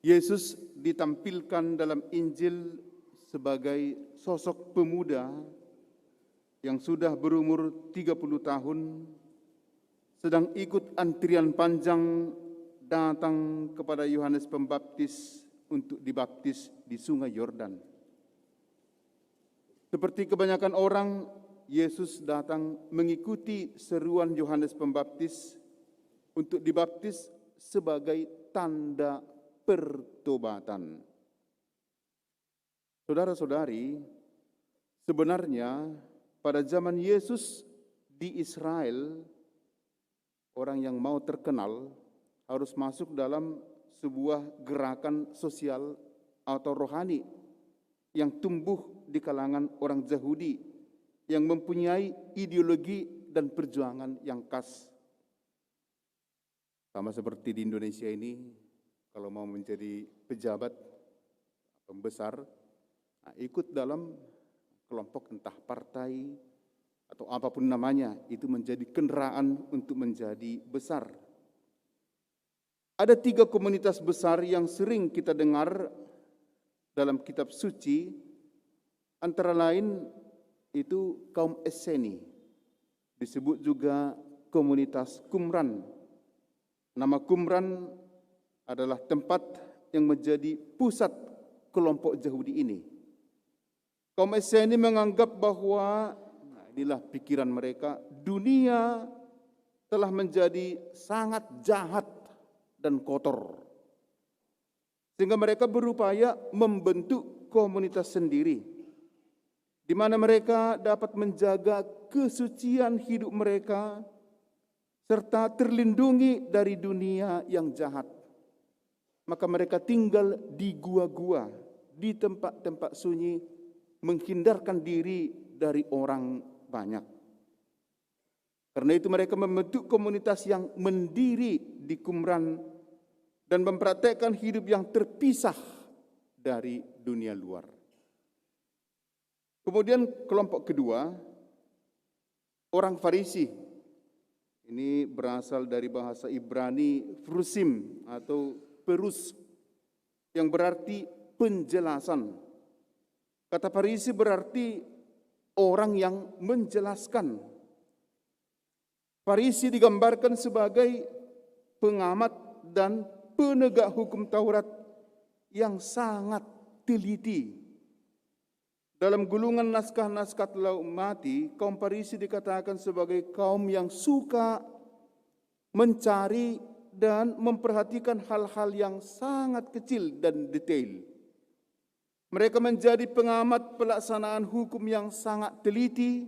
Yesus ditampilkan dalam Injil sebagai sosok pemuda yang sudah berumur 30 tahun, sedang ikut antrian panjang datang kepada Yohanes Pembaptis untuk dibaptis di Sungai Yordan. Seperti kebanyakan orang, Yesus datang mengikuti seruan Yohanes Pembaptis untuk dibaptis sebagai tanda pertobatan. Saudara-saudari, sebenarnya pada zaman Yesus di Israel, orang yang mau terkenal harus masuk dalam sebuah gerakan sosial atau rohani yang tumbuh di kalangan orang Yahudi yang mempunyai ideologi dan perjuangan yang khas. Sama seperti di Indonesia ini, kalau mau menjadi pejabat, pembesar, ikut dalam kelompok entah partai atau apapun namanya, itu menjadi kendaraan untuk menjadi besar. Ada 3 komunitas besar yang sering kita dengar dalam kitab suci, antara lain itu kaum Esseni, disebut juga komunitas Qumran. Nama Qumran adalah tempat yang menjadi pusat kelompok Yahudi ini. Kaum Esseni menganggap bahwa, inilah pikiran mereka, dunia telah menjadi sangat jahat dan kotor, sehingga mereka berupaya membentuk komunitas sendiri, di mana mereka dapat menjaga kesucian hidup mereka, serta terlindungi dari dunia yang jahat. Maka mereka tinggal di gua-gua, di tempat-tempat sunyi, menghindarkan diri dari orang banyak. Karena itu mereka membentuk komunitas yang mendiri di Qumran dan mempraktekkan hidup yang terpisah dari dunia luar. Kemudian kelompok kedua, orang Farisi. Ini berasal dari bahasa Ibrani frusim atau perus, yang berarti penjelasan. Kata Farisi berarti orang yang menjelaskan. Farisi digambarkan sebagai pengamat dan penegak hukum Taurat yang sangat teliti. Dalam gulungan naskah-naskah Telaut Mati, kaum Farisi dikatakan sebagai kaum yang suka mencari dan memperhatikan hal-hal yang sangat kecil dan detail. Mereka menjadi pengamat pelaksanaan hukum yang sangat teliti,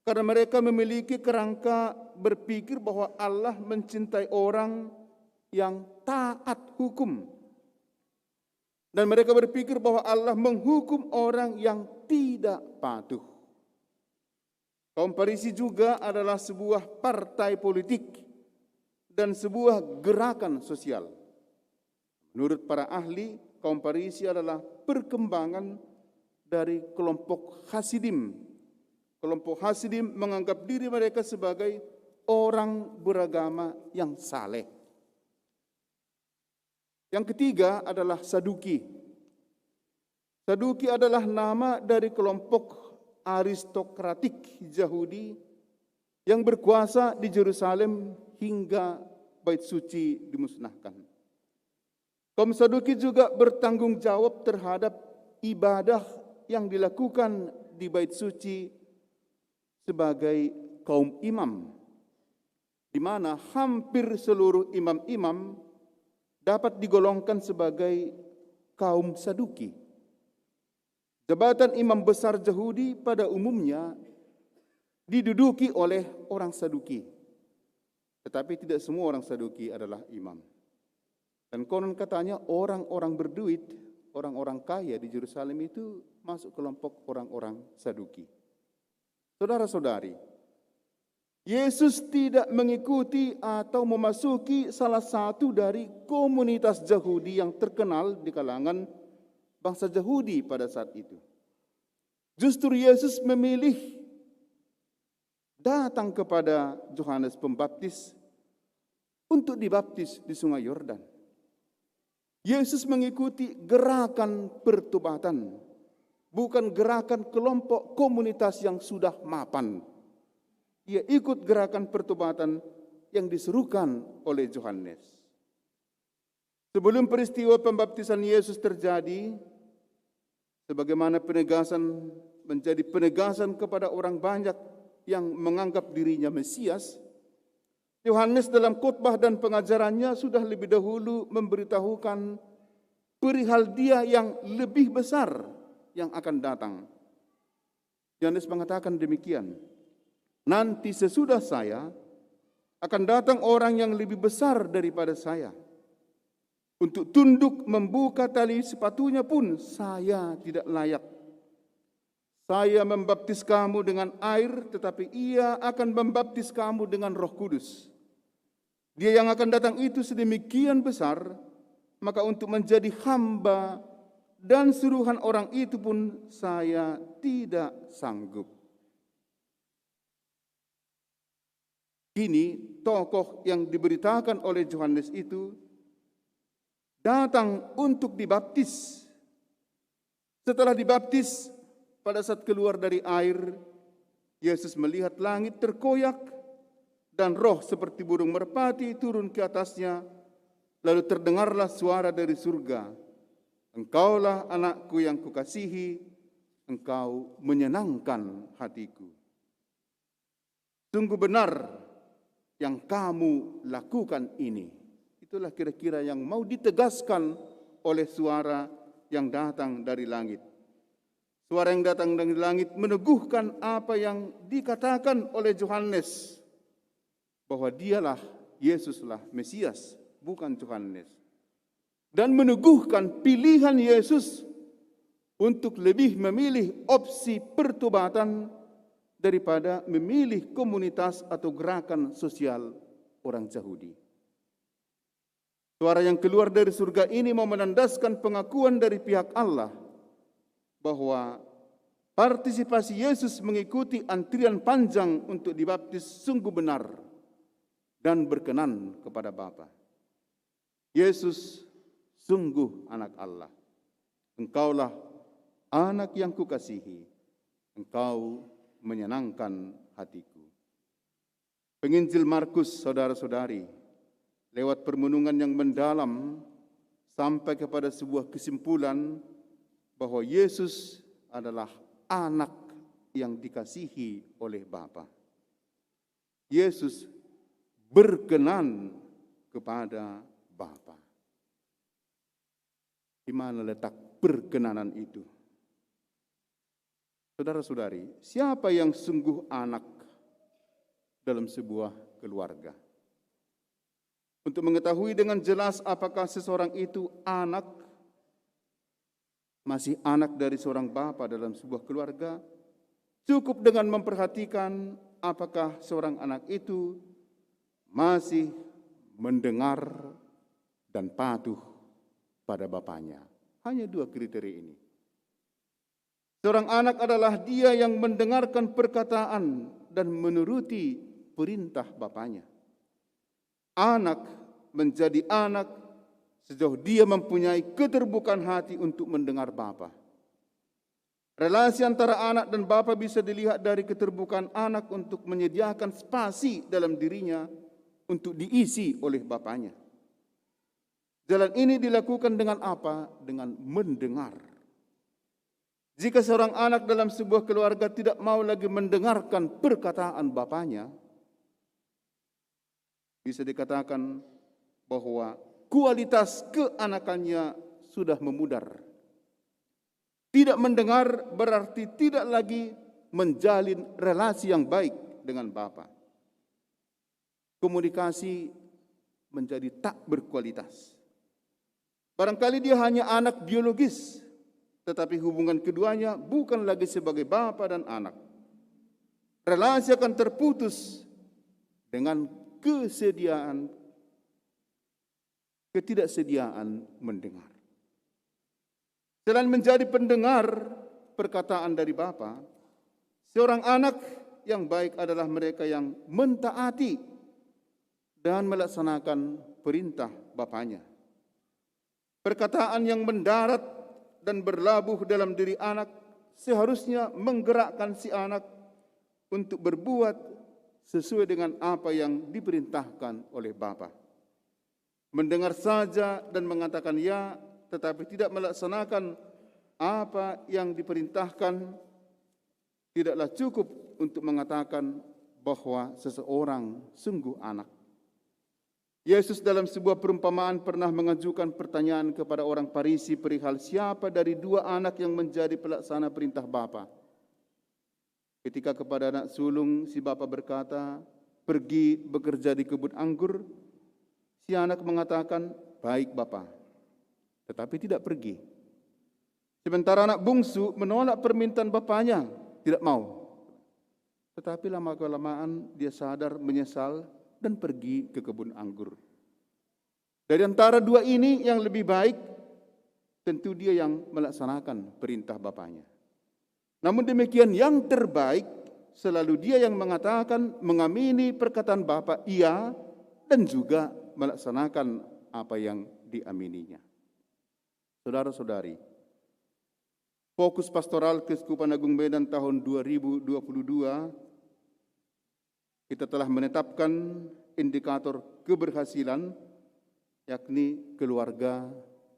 karena mereka memiliki kerangka berpikir bahwa Allah mencintai orang yang taat hukum. Dan mereka berpikir bahwa Allah menghukum orang yang tidak patuh. Kaum Farisi juga adalah sebuah partai politik dan sebuah gerakan sosial. Menurut para ahli, kaum Farisi adalah perkembangan dari kelompok Hasidim. Kelompok Hasidim menganggap diri mereka sebagai orang beragama yang saleh. Yang ketiga adalah Saduki. Saduki adalah nama dari kelompok aristokratik Yahudi yang berkuasa di Yerusalem hingga Bait Suci dimusnahkan. Kaum Saduki juga bertanggung jawab terhadap ibadah yang dilakukan di Bait Suci sebagai kaum imam, di mana hampir seluruh imam-imam dapat digolongkan sebagai kaum Saduki. Jabatan imam besar Yahudi pada umumnya diduduki oleh orang Saduki. Tetapi tidak semua orang Saduki adalah imam. Dan konon katanya orang-orang berduit, orang-orang kaya di Yerusalem itu masuk kelompok orang-orang Saduki. Saudara-saudari, Yesus tidak mengikuti atau memasuki salah satu dari komunitas Yahudi yang terkenal di kalangan bangsa Yahudi pada saat itu. Justru Yesus memilih datang kepada Yohanes Pembaptis untuk dibaptis di Sungai Yordan. Yesus mengikuti gerakan pertobatan, bukan gerakan kelompok komunitas yang sudah mapan. Ia ikut gerakan pertobatan yang diserukan oleh Yohanes. Sebelum peristiwa pembaptisan Yesus terjadi, sebagaimana penegasan menjadi penegasan kepada orang banyak yang menganggap dirinya Mesias, Yohanes dalam khotbah dan pengajarannya sudah lebih dahulu memberitahukan perihal Dia yang lebih besar yang akan datang. Yohanes mengatakan demikian, nanti sesudah saya akan datang orang yang lebih besar daripada saya. Untuk tunduk membuka tali sepatunya pun saya tidak layak. Saya membaptis kamu dengan air, tetapi Ia akan membaptis kamu dengan Roh Kudus. Dia yang akan datang itu sedemikian besar, maka untuk menjadi hamba dan suruhan orang itu pun saya tidak sanggup. Kini tokoh yang diberitakan oleh Yohanes itu datang untuk dibaptis. Setelah dibaptis, pada saat keluar dari air, Yesus melihat langit terkoyak dan roh seperti burung merpati turun ke atasnya. Lalu terdengarlah suara dari surga, Engkaulah anakku yang kukasihi, Engkau menyenangkan hatiku. Sungguh benar yang kamu lakukan ini. Itulah kira-kira yang mau ditegaskan oleh suara yang datang dari langit. Suara yang datang dari langit meneguhkan apa yang dikatakan oleh Yohanes, bahwa dialah Yesuslah Mesias, bukan Yohanes. Dan meneguhkan pilihan Yesus untuk lebih memilih opsi pertobatan daripada memilih komunitas atau gerakan sosial orang Yahudi. Suara yang keluar dari surga ini mau menandaskan pengakuan dari pihak Allah bahwa partisipasi Yesus mengikuti antrian panjang untuk dibaptis sungguh benar dan berkenan kepada Bapa. Yesus sungguh anak Allah. Engkaulah anak yang kukasihi. Engkau menyenangkan hatiku. Penginjil Markus, saudara-saudari, lewat permenungan yang mendalam sampai kepada sebuah kesimpulan bahwa Yesus adalah anak yang dikasihi oleh Bapa. Yesus berkenan kepada Bapa. Di mana letak perkenanan itu? Saudara-saudari, siapa yang sungguh anak dalam sebuah keluarga? Untuk mengetahui dengan jelas apakah seseorang itu anak, masih anak dari seorang bapa dalam sebuah keluarga, cukup dengan memperhatikan apakah seorang anak itu masih mendengar dan patuh pada bapaknya. Hanya dua kriteria ini. Seorang anak adalah dia yang mendengarkan perkataan dan menuruti perintah bapaknya. Anak menjadi anak sejauh dia mempunyai keterbukaan hati untuk mendengar Bapa. Relasi antara anak dan Bapa bisa dilihat dari keterbukaan anak untuk menyediakan spasi dalam dirinya untuk diisi oleh bapaknya. Jalan ini dilakukan dengan apa? Dengan mendengar. Jika seorang anak dalam sebuah keluarga tidak mau lagi mendengarkan perkataan bapaknya, bisa dikatakan bahwa kualitas keanakannya sudah memudar. Tidak mendengar berarti tidak lagi menjalin relasi yang baik dengan Bapa. Komunikasi menjadi tak berkualitas. Barangkali dia hanya anak biologis, tetapi hubungan keduanya bukan lagi sebagai bapa dan anak. Relasi akan terputus dengan ketidaksediaan mendengar. Selain menjadi pendengar perkataan dari Bapa, seorang anak yang baik adalah mereka yang mentaati dan melaksanakan perintah bapaknya. Perkataan yang mendarat dan berlabuh dalam diri anak seharusnya menggerakkan si anak untuk berbuat sesuai dengan apa yang diperintahkan oleh Bapa. Mendengar saja dan mengatakan ya, tetapi tidak melaksanakan apa yang diperintahkan, tidaklah cukup untuk mengatakan bahwa seseorang sungguh anak. Yesus dalam sebuah perumpamaan pernah mengajukan pertanyaan kepada orang Farisi perihal siapa dari dua anak yang menjadi pelaksana perintah Bapa. Ketika kepada anak sulung si bapa berkata, "Pergi bekerja di kebun anggur," si anak mengatakan, "Baik Bapa," tetapi tidak pergi. Sementara anak bungsu menolak permintaan bapaknya, tidak mau. Tetapi lama-kelamaan dia sadar, menyesal, dan pergi ke kebun anggur. Dari antara dua ini yang lebih baik, tentu dia yang melaksanakan perintah bapaknya. Namun demikian yang terbaik selalu dia yang mengatakan, mengamini perkataan Bapa, iya, dan juga melaksanakan apa yang diamininya. Saudara-saudari, fokus pastoral Keuskupan Agung Medan tahun 2022, kita telah menetapkan indikator keberhasilan, yakni keluarga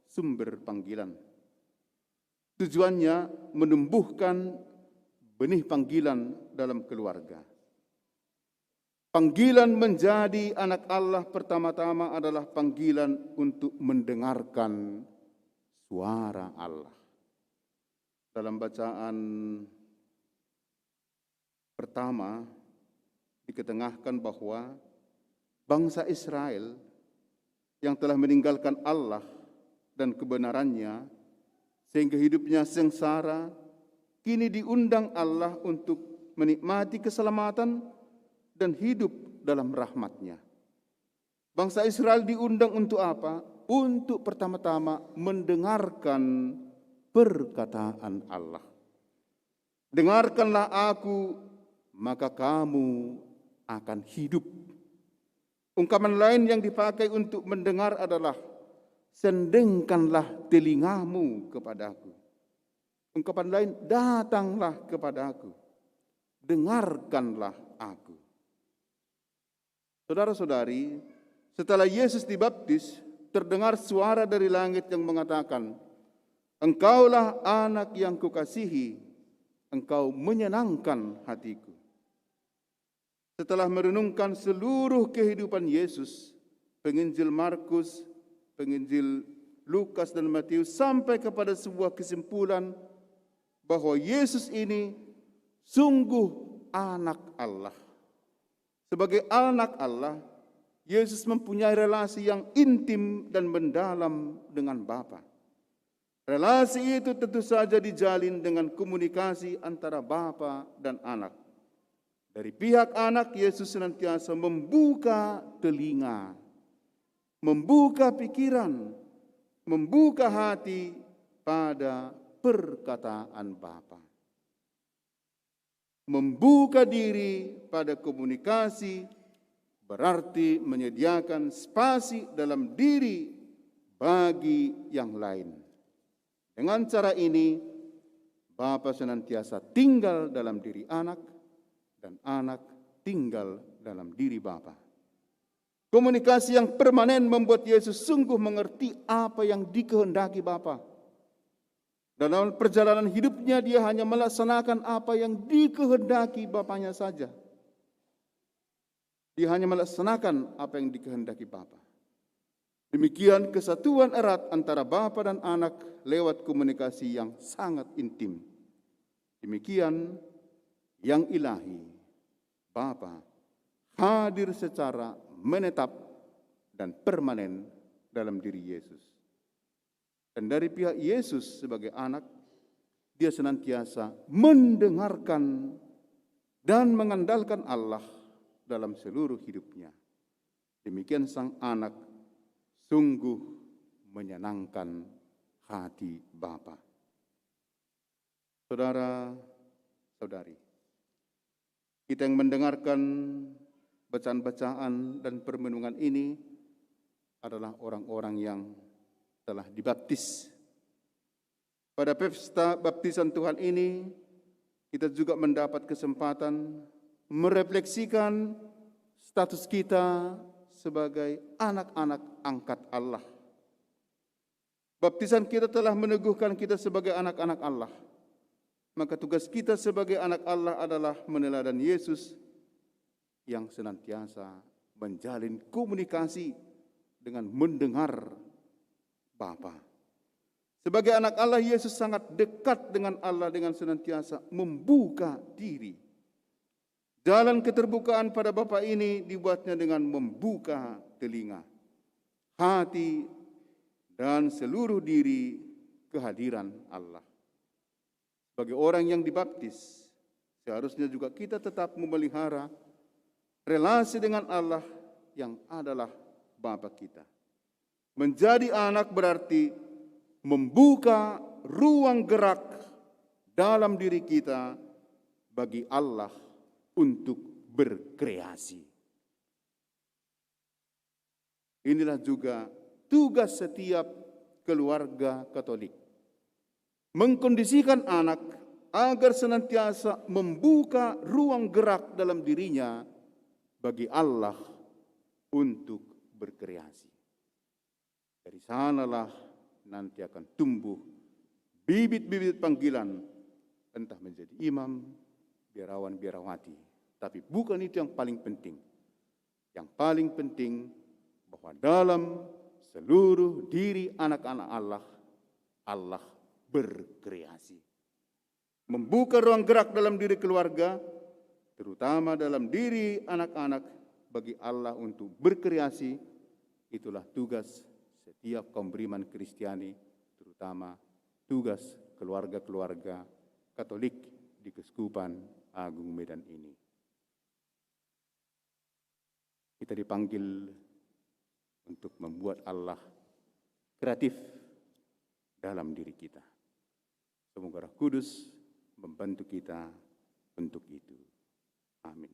sumber panggilan. Tujuannya menumbuhkan benih panggilan dalam keluarga. Panggilan menjadi anak Allah pertama-tama adalah panggilan untuk mendengarkan suara Allah. Dalam bacaan pertama, diketengahkan bahwa bangsa Israel yang telah meninggalkan Allah dan kebenarannya sehingga hidupnya sengsara, kini diundang Allah untuk menikmati keselamatan dan hidup dalam rahmat-Nya. Bangsa Israel diundang untuk apa? Untuk pertama-tama mendengarkan perkataan Allah. Dengarkanlah aku, maka kamu akan hidup. Ungkapan lain yang dipakai untuk mendengar adalah, sendengkanlah telingamu kepadaku. Ungkapan lain, datanglah kepadaku, dengarkanlah aku. Saudara-saudari, setelah Yesus dibaptis, terdengar suara dari langit yang mengatakan, "Engkaulah anak yang kukasihi, engkau menyenangkan hatiku." Setelah merenungkan seluruh kehidupan Yesus, penginjil Markus, penginjil Lukas dan Matius sampai kepada sebuah kesimpulan bahwa Yesus ini sungguh anak Allah. Sebagai anak Allah, Yesus mempunyai relasi yang intim dan mendalam dengan Bapa. Relasi itu tentu saja dijalin dengan komunikasi antara Bapa dan anak. Dari pihak anak, Yesus senantiasa membuka telinga, membuka pikiran, membuka hati pada perkataan Bapa. Membuka diri pada komunikasi berarti menyediakan spasi dalam diri bagi yang lain. Dengan cara ini, Bapa senantiasa tinggal dalam diri anak, dan anak tinggal dalam diri Bapa. Komunikasi yang permanen membuat Yesus sungguh mengerti apa yang dikehendaki Bapa. Dalam perjalanan hidupnya dia hanya melaksanakan apa yang dikehendaki Bapanya saja. Dia hanya melaksanakan apa yang dikehendaki Bapa. Demikian kesatuan erat antara Bapa dan anak lewat komunikasi yang sangat intim. Demikian yang ilahi, Bapa hadir secara menetap dan permanen dalam diri Yesus. Dan dari pihak Yesus sebagai anak, dia senantiasa mendengarkan dan mengandalkan Allah dalam seluruh hidupnya. Demikian sang anak sungguh menyenangkan hati Bapa. Saudara-saudari, kita yang mendengarkan bacaan-bacaan dan permenungan ini adalah orang-orang yang telah dibaptis. Pada pesta baptisan Tuhan ini, kita juga mendapat kesempatan merefleksikan status kita sebagai anak-anak angkat Allah. Baptisan kita telah meneguhkan kita sebagai anak-anak Allah. Maka tugas kita sebagai anak Allah adalah meneladan Yesus yang senantiasa menjalin komunikasi dengan mendengar Bapa. Sebagai anak Allah, Yesus sangat dekat dengan Allah dengan senantiasa membuka diri. Jalan keterbukaan pada Bapa ini dibuatnya dengan membuka telinga, hati, dan seluruh diri kehadiran Allah. Sebagai orang yang dibaptis, seharusnya juga kita tetap memelihara relasi dengan Allah yang adalah Bapa kita. Menjadi anak berarti membuka ruang gerak dalam diri kita bagi Allah untuk berkreasi. Inilah juga tugas setiap keluarga Katolik. Mengkondisikan anak agar senantiasa membuka ruang gerak dalam dirinya bagi Allah untuk berkreasi. Dari sanalah nanti akan tumbuh bibit-bibit panggilan, entah menjadi imam, biarawan, biarawati. Tapi bukan itu yang paling penting. Yang paling penting bahwa dalam seluruh diri anak-anak Allah, Allah berkreasi. Membuka ruang gerak dalam diri keluarga, terutama dalam diri anak-anak bagi Allah untuk berkreasi, itulah tugas setiap kaum beriman Kristiani, terutama tugas keluarga-keluarga Katolik di Keuskupan Agung Medan ini. Kita dipanggil untuk membuat Allah kreatif dalam diri kita. Semoga Roh Kudus membantu kita untuk itu. Amin.